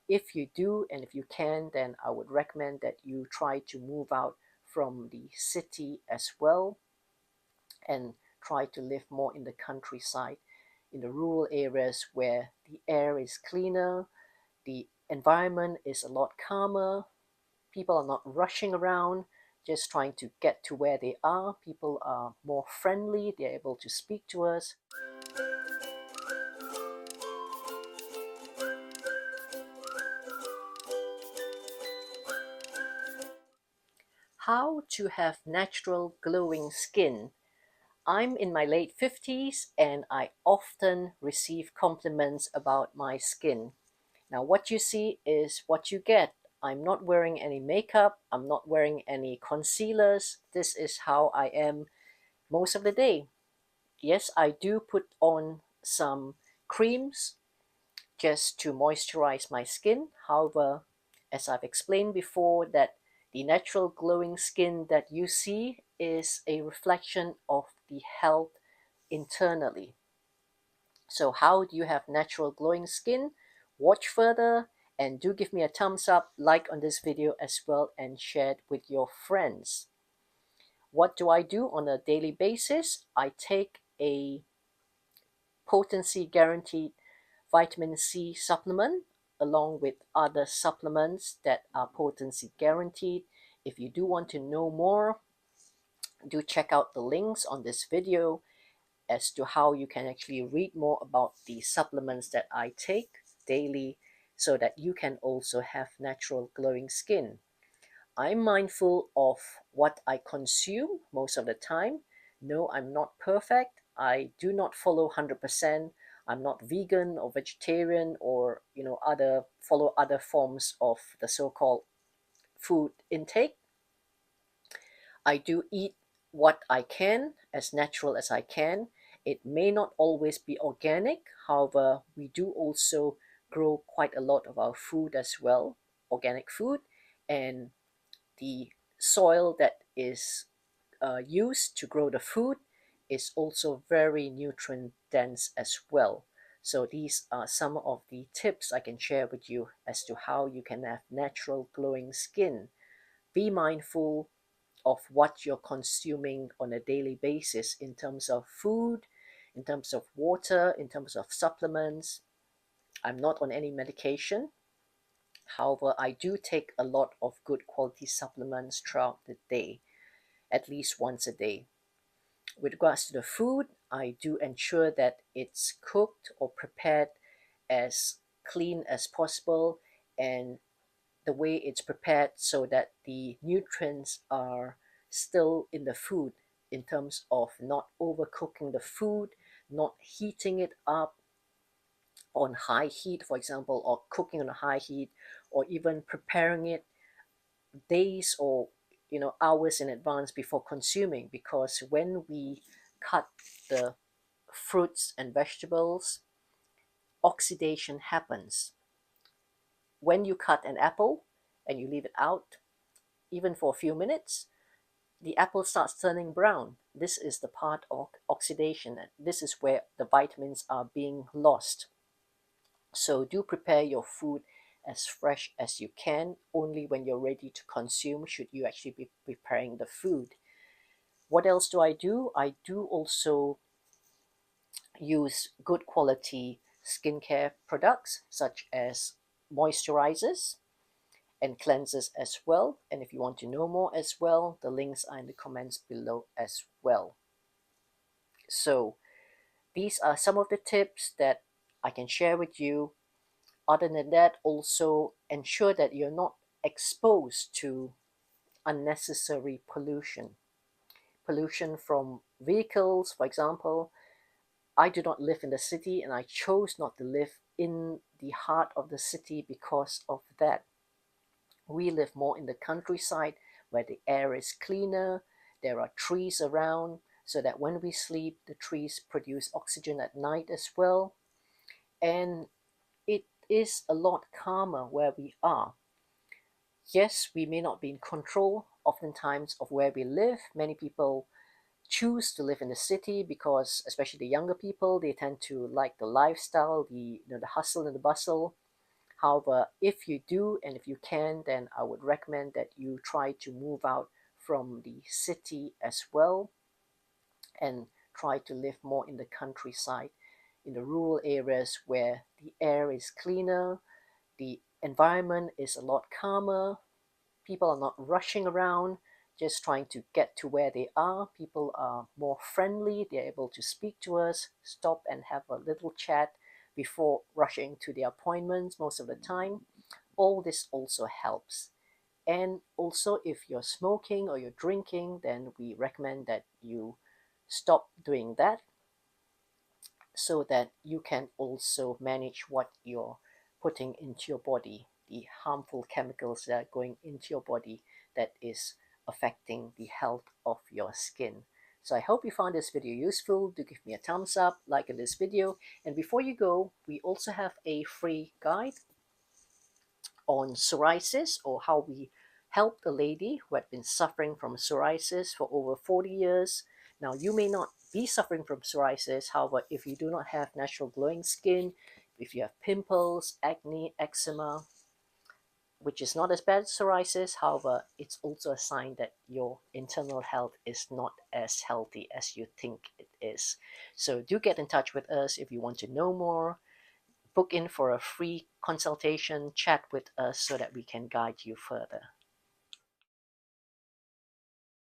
if you do, and if you can, then I would recommend that you try to move out from the city as well and try to live more in the countryside, in the rural areas where the air is cleaner, the environment is a lot calmer, people are not rushing around just trying to get to where they are. People are more friendly, they're able to speak to us. How to have natural glowing skin. I'm in my late 50s and I often receive compliments about my skin. Now, what you see is what you get. I'm not wearing any makeup, I'm not wearing any concealers. This is how I am most of the day. Yes, I do put on some creams just to moisturize my skin. However, as I've explained before, that the natural glowing skin that you see is a reflection of the health internally. So how do you have natural glowing skin? Watch further and do give me a thumbs up, like on this video as well, and share it with your friends. What do I do on a daily basis? I take a potency guaranteed vitamin C supplement along with other supplements that are potency guaranteed. If you do want to know more, do check out the links on this video as to how you can actually read more about the supplements that I take daily so that you can also have natural glowing skin. I'm mindful of what I consume most of the time. No, I'm not perfect. I do not follow 100%. I'm not vegan or vegetarian or other follow other forms of the so-called food intake. I do eat what I can, as natural as I can. It may not always be organic, however, we do also grow quite a lot of our food as well, organic food, and the soil that is used to grow the food is also very nutrient dense as well. So these are some of the tips I can share with you as to how you can have natural glowing skin. Be mindful of what you're consuming on a daily basis in terms of food, in terms of water, in terms of supplements. I'm not on any medication. However, I do take a lot of good quality supplements throughout the day, at least once a day. With regards to the food, I do ensure that it's cooked or prepared as clean as possible and the way it's prepared so that the nutrients are still in the food in terms of not overcooking the food, not heating it up on high heat, for example, or cooking on a high heat, or even preparing it days or hours in advance before consuming, because when we cut the fruits and vegetables, oxidation happens. When you cut an apple and you leave it out even for a few minutes, the apple starts turning brown. This is the part of oxidation. This is where the vitamins are being lost. So do prepare your food as fresh as you can. Only when you're ready to consume should you actually be preparing the food. What else do? I do also use good quality skincare products such as moisturizers and cleansers as well. And if you want to know more as well, the links are in the comments below as well. So these are some of the tips that I can share with you. Other than that, also ensure that you're not exposed to unnecessary pollution. Pollution from vehicles, for example. I do not live in the city and I chose not to live in the heart of the city because of that. We live more in the countryside where the air is cleaner, there are trees around, so that when we sleep, the trees produce oxygen at night as well. And it is a lot calmer where we are. Yes, we may not be in control oftentimes of where we live. Many people choose to live in the city because, especially the younger people, they tend to like the lifestyle, the hustle and the bustle. However, if you do and if you can, then I would recommend that you try to move out from the city as well and try to live more in the countryside, in the rural areas where the air is cleaner, the environment is a lot calmer, people are not rushing around just trying to get to where they are. People are more friendly, they're able to speak to us, stop and have a little chat before rushing to their appointments most of the time. All this also helps. And also, if you're smoking or you're drinking, then we recommend that you stop doing that so that you can also manage what you're putting into your body, the harmful chemicals that are going into your body that is affecting the health of your skin. So I hope you found this video useful. Do give me a thumbs up, like this video, and before you go, we also have a free guide on psoriasis, or how we helped a lady who had been suffering from psoriasis for over 40 years. Now, you may not be suffering from psoriasis, however, if you do not have natural glowing skin, if you have pimples, acne, eczema, which is not as bad as psoriasis, however, it's also a sign that your internal health is not as healthy as you think it is. So do get in touch with us if you want to know more. Book in for a free consultation, chat with us so that we can guide you further.